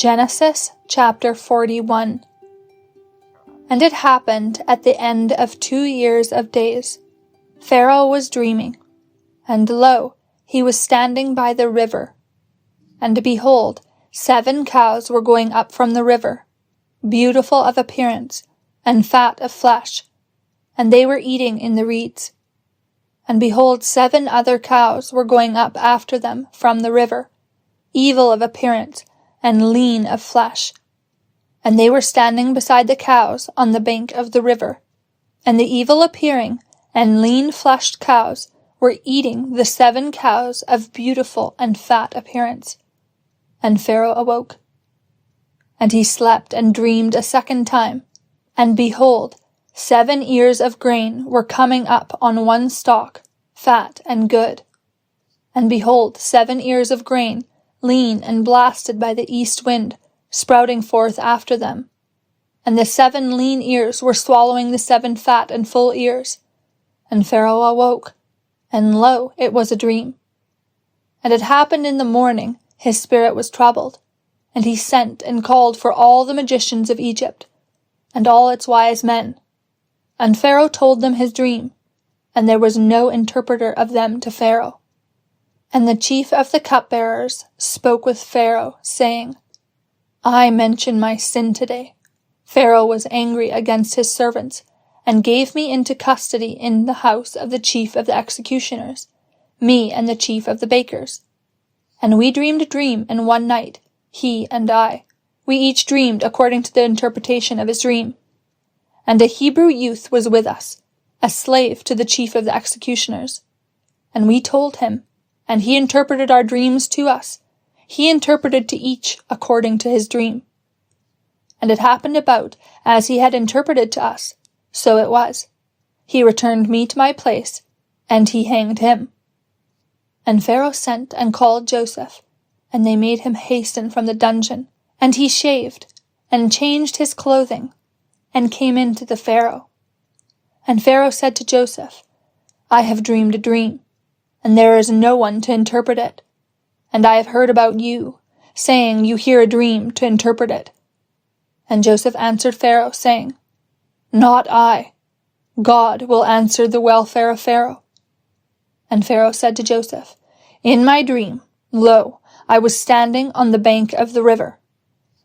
Genesis chapter 41. And it happened at the end of 2 years of days, Pharaoh was dreaming, and lo, he was standing by the river. And behold, 7 cows were going up from the river, beautiful of appearance, and fat of flesh, and they were eating in the reeds. And behold, 7 other cows were going up after them from the river, evil of appearance, and lean of flesh. And they were standing beside the cows on the bank of the river. And the evil-appearing and lean-fleshed cows were eating the 7 cows of beautiful and fat appearance. And Pharaoh awoke. And he slept and dreamed a second time. And behold, 7 ears of grain were coming up on one stalk, fat and good. And behold, 7 ears of grain, lean and blasted by the east wind, sprouting forth after them. And the 7 lean ears were swallowing the 7 fat and full ears. And Pharaoh awoke, and lo, it was a dream. And it happened in the morning, his spirit was troubled, and he sent and called for all the magicians of Egypt, and all its wise men. And Pharaoh told them his dream, and there was no interpreter of them to Pharaoh. And the chief of the cupbearers spoke with Pharaoh, saying, I mention my sin today. Pharaoh was angry against his servants, and gave me into custody in the house of the chief of the executioners, me and the chief of the bakers. And we dreamed a dream in one night, he and I. We each dreamed according to the interpretation of his dream. And a Hebrew youth was with us, a slave to the chief of the executioners. And we told him, and he interpreted our dreams to us. He interpreted to each according to his dream. And it happened about as he had interpreted to us, so it was. He returned me to my place, and he hanged him. And Pharaoh sent and called Joseph, and they made him hasten from the dungeon. And he shaved, and changed his clothing, and came in to the Pharaoh. And Pharaoh said to Joseph, I have dreamed a dream, and there is no one to interpret it. And I have heard about you, saying you hear a dream to interpret it. And Joseph answered Pharaoh, saying, Not I. God will answer the welfare of Pharaoh. And Pharaoh said to Joseph, In my dream, lo, I was standing on the bank of the river.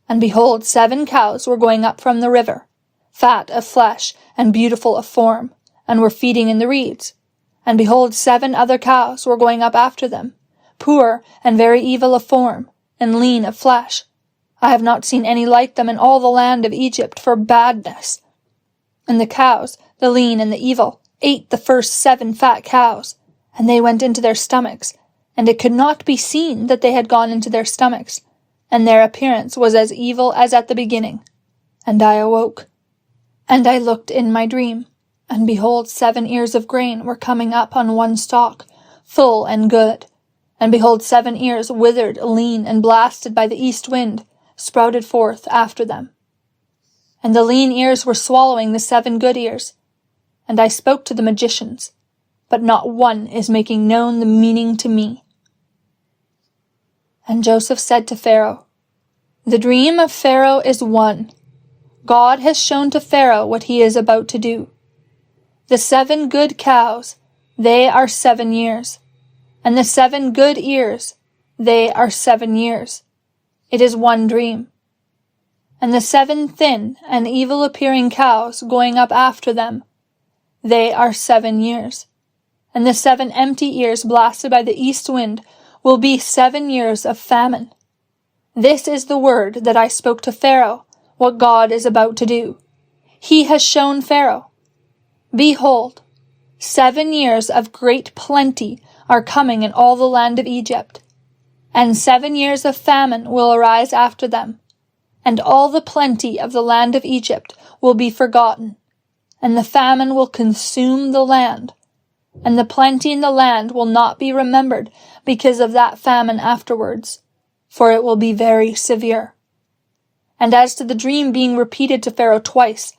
And behold, 7 cows were going up from the river, fat of flesh and beautiful of form, and were feeding in the reeds. And behold, 7 other cows were going up after them, poor and very evil of form, and lean of flesh. I have not seen any like them in all the land of Egypt for badness. And the cows, the lean and the evil, ate the first 7 fat cows, and they went into their stomachs, and it could not be seen that they had gone into their stomachs, and their appearance was as evil as at the beginning. And I awoke, and I looked in my dream, and behold, 7 ears of grain were coming up on one stalk, full and good. And behold, 7 ears, withered, lean, and blasted by the east wind, sprouted forth after them. And the lean ears were swallowing the 7 good ears. And I spoke to the magicians, but not one is making known the meaning to me. And Joseph said to Pharaoh, The dream of Pharaoh is one. God has shown to Pharaoh what he is about to do. The 7 good cows, they are 7 years, and the 7 good ears, they are 7 years. It is one dream. And the 7 thin and evil-appearing cows going up after them, they are 7 years. And the 7 empty ears blasted by the east wind will be 7 years of famine. This is the word that I spoke to Pharaoh, what God is about to do. He has shown Pharaoh. Behold, 7 years of great plenty are coming in all the land of Egypt, and 7 years of famine will arise after them, and all the plenty of the land of Egypt will be forgotten, and the famine will consume the land, and the plenty in the land will not be remembered because of that famine afterwards, for it will be very severe. And as to the dream being repeated to Pharaoh twice,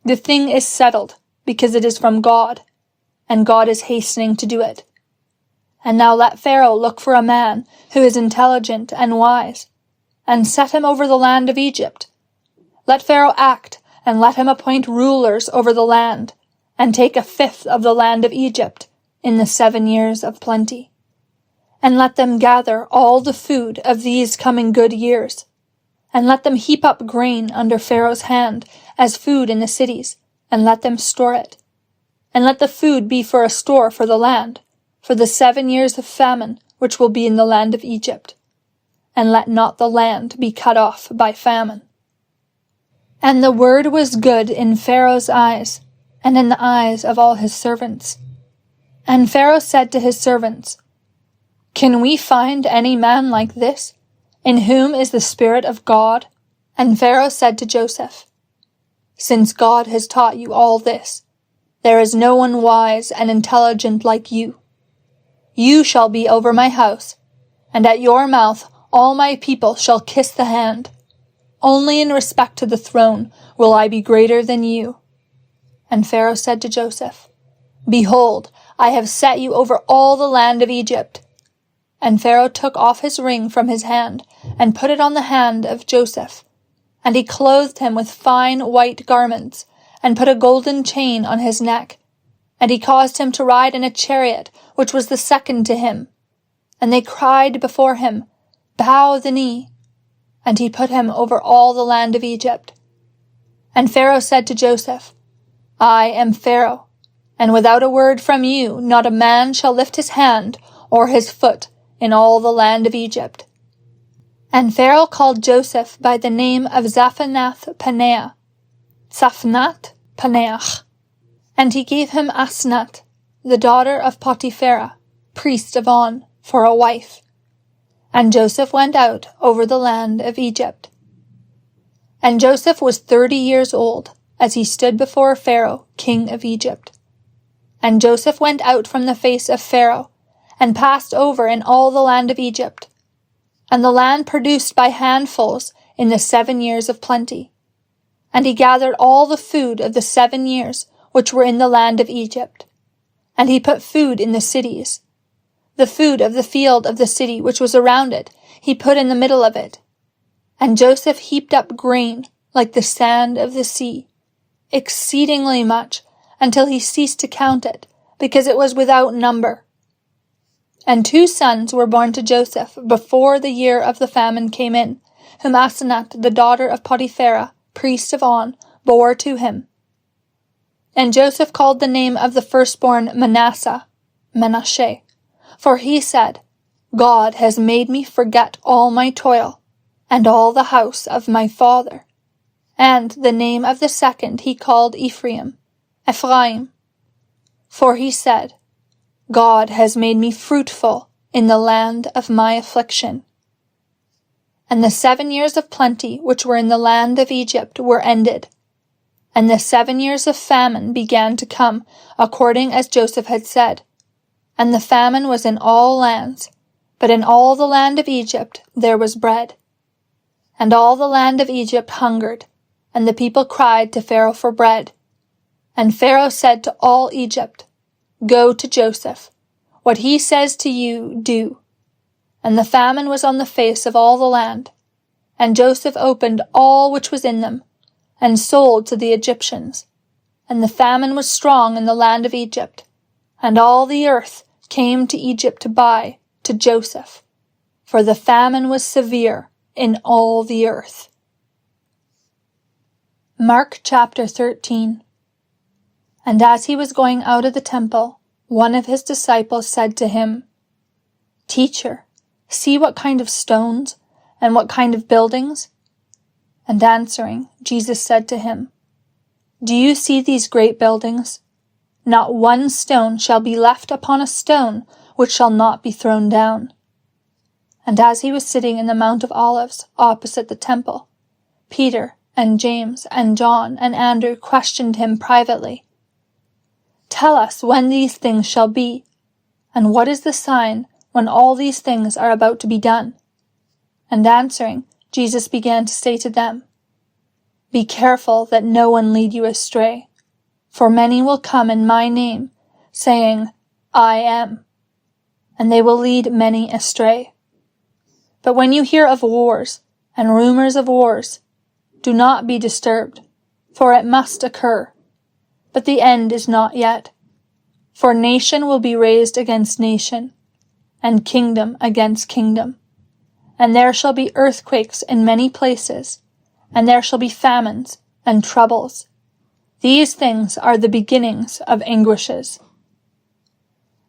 the thing is settled, because it is from God, and God is hastening to do it. And now let Pharaoh look for a man who is intelligent and wise, and set him over the land of Egypt. Let Pharaoh act, and let him appoint rulers over the land, and take 1/5 of the land of Egypt in the 7 years of plenty. And let them gather all the food of these coming good years, and let them heap up grain under Pharaoh's hand as food in the cities, and let them store it. And let the food be for a store for the land, for the 7 years of famine which will be in the land of Egypt. And let not the land be cut off by famine. And the word was good in Pharaoh's eyes, and in the eyes of all his servants. And Pharaoh said to his servants, Can we find any man like this, in whom is the Spirit of God? And Pharaoh said to Joseph, Since God has taught you all this, there is no one wise and intelligent like you. You shall be over my house, and at your mouth all my people shall kiss the hand. Only in respect to the throne will I be greater than you. And Pharaoh said to Joseph, Behold, I have set you over all the land of Egypt. And Pharaoh took off his ring from his hand, and put it on the hand of Joseph. And he clothed him with fine white garments, and put a golden chain on his neck. And he caused him to ride in a chariot, which was the second to him. And they cried before him, Bow the knee. And he put him over all the land of Egypt. And Pharaoh said to Joseph, I am Pharaoh, and without a word from you not a man shall lift his hand or his foot in all the land of Egypt. And Pharaoh called Joseph by the name of Zaphanath-Paneah, and he gave him Asnat, the daughter of Potipharah, priest of On, for a wife. And Joseph went out over the land of Egypt. And Joseph was 30 years old, as he stood before Pharaoh, king of Egypt. And Joseph went out from the face of Pharaoh, and passed over in all the land of Egypt. And the land produced by handfuls in the 7 years of plenty. And he gathered all the food of the 7 years which were in the land of Egypt. And he put food in the cities. The food of the field of the city which was around it he put in the middle of it. And Joseph heaped up grain like the sand of the sea, exceedingly much, until he ceased to count it, because it was without number. And 2 sons were born to Joseph before the year of the famine came in, whom Asenath, the daughter of Potipharah, priest of On, bore to him. And Joseph called the name of the firstborn Manasseh, for he said, God has made me forget all my toil, and all the house of my father. And the name of the second he called Ephraim, for he said, God has made me fruitful in the land of my affliction. And the 7 years of plenty which were in the land of Egypt were ended, and the 7 years of famine began to come, according as Joseph had said. And the famine was in all lands, but in all the land of Egypt there was bread. And all the land of Egypt hungered, and the people cried to Pharaoh for bread. And Pharaoh said to all Egypt, Go to Joseph. What he says to you, do. And the famine was on the face of all the land. And Joseph opened all which was in them, and sold to the Egyptians. And the famine was strong in the land of Egypt, and all the earth came to Egypt to buy to Joseph, for the famine was severe in all the earth. Mark chapter 13. And as he was going out of the temple, one of his disciples said to him, Teacher, see what kind of stones, and what kind of buildings? And answering, Jesus said to him, Do you see these great buildings? Not one stone shall be left upon a stone which shall not be thrown down. And as he was sitting in the Mount of Olives opposite the temple, Peter and James and John and Andrew questioned him privately, Tell us when these things shall be, and what is the sign when all these things are about to be done? And answering, Jesus began to say to them, Be careful that no one lead you astray, for many will come in my name, saying, I am, and they will lead many astray. But when you hear of wars and rumors of wars. Do not be disturbed, for it must occur. But the end is not yet. For nation will be raised against nation, and kingdom against kingdom. And there shall be earthquakes in many places, and there shall be famines and troubles. These things are the beginnings of anguishes.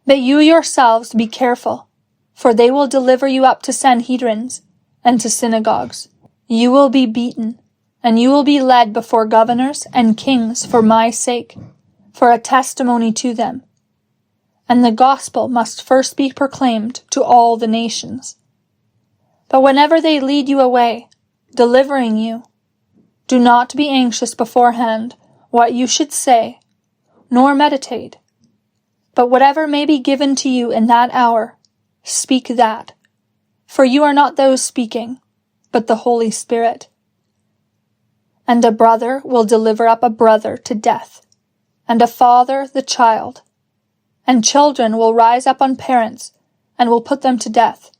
But you yourselves be careful, for they will deliver you up to Sanhedrins and to synagogues. You will be beaten, and you will be led before governors and kings for my sake, for a testimony to them. And the gospel must first be proclaimed to all the nations. But whenever they lead you away, delivering you, do not be anxious beforehand what you should say, nor meditate. But whatever may be given to you in that hour, speak that. For you are not those speaking, but the Holy Spirit. And a brother will deliver up a brother to death, and a father the child. And children will rise up on parents, and will put them to death.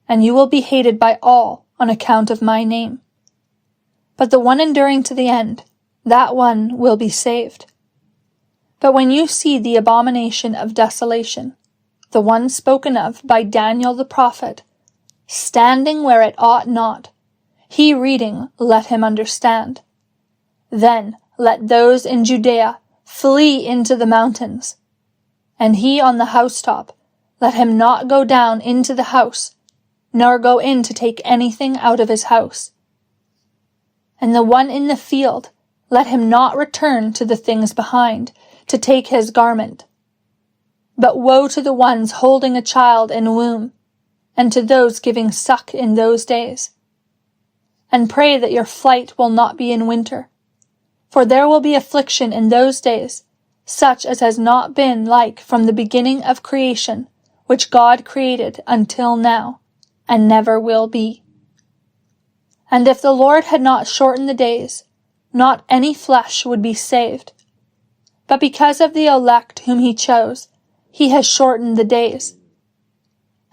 And you will be hated by all on account of my name. But the one enduring to the end, that one will be saved. But when you see the abomination of desolation, the one spoken of by Daniel the prophet, standing where it ought not, he reading, let him understand. Then let those in Judea flee into the mountains. And he on the housetop, let him not go down into the house, nor go in to take anything out of his house. And the one in the field, let him not return to the things behind, to take his garment. But woe to the ones holding a child in womb, and to those giving suck in those days. And pray that your flight will not be in winter, for there will be affliction in those days, such as has not been like from the beginning of creation, which God created until now, and never will be. And if the Lord had not shortened the days, not any flesh would be saved. But because of the elect whom he chose, he has shortened the days.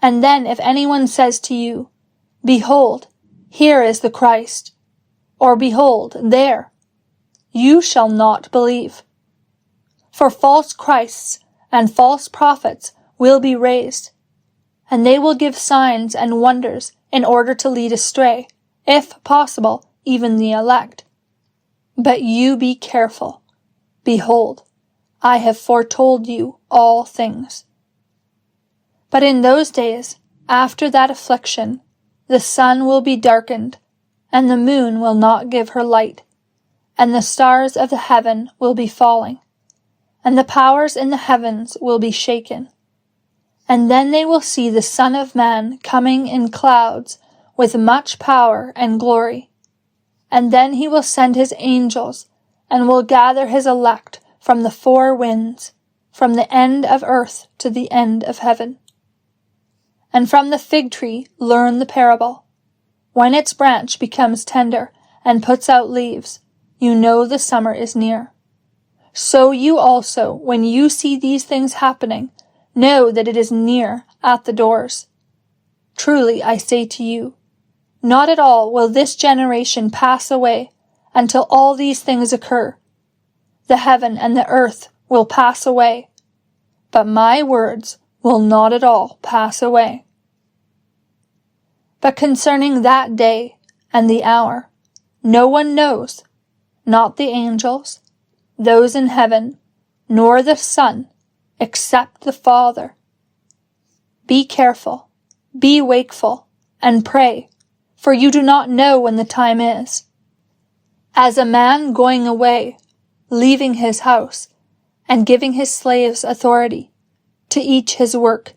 And then if anyone says to you, Behold, here is the Christ, or Behold, there, you shall not believe. For false Christs and false prophets will be raised, and they will give signs and wonders in order to lead astray, if possible, even the elect. But you be careful. Behold, I have foretold you all things. But in those days, after that affliction, the sun will be darkened, and the moon will not give her light, and the stars of the heaven will be falling, and the powers in the heavens will be shaken. And then they will see the Son of Man coming in clouds with much power and glory. And then he will send his angels, and will gather his elect from the four winds, from the end of earth to the end of heaven. And from the fig tree learn the parable. When its branch becomes tender and puts out leaves, you know the summer is near. So you also, when you see these things happening, know that it is near at the doors. Truly I say to you, not at all will this generation pass away until all these things occur. The heaven and the earth will pass away, but my words will not at all pass away. But concerning that day and the hour, no one knows, not the angels, those in heaven, nor the Son, except the Father. Be careful, be wakeful, and pray, for you do not know when the time is. As a man going away, leaving his house, and giving his slaves authority, to each his work,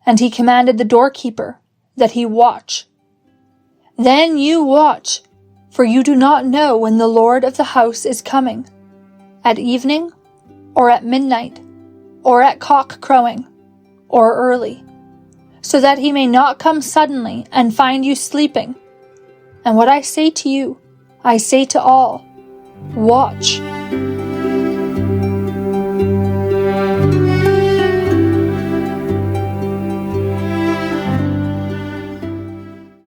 and he commanded the doorkeeper that he watch. Then you watch, for you do not know when the Lord of the house is coming, at evening, or at midnight, or at cock crowing, or early, so that he may not come suddenly and find you sleeping. And what I say to you, I say to all, watch.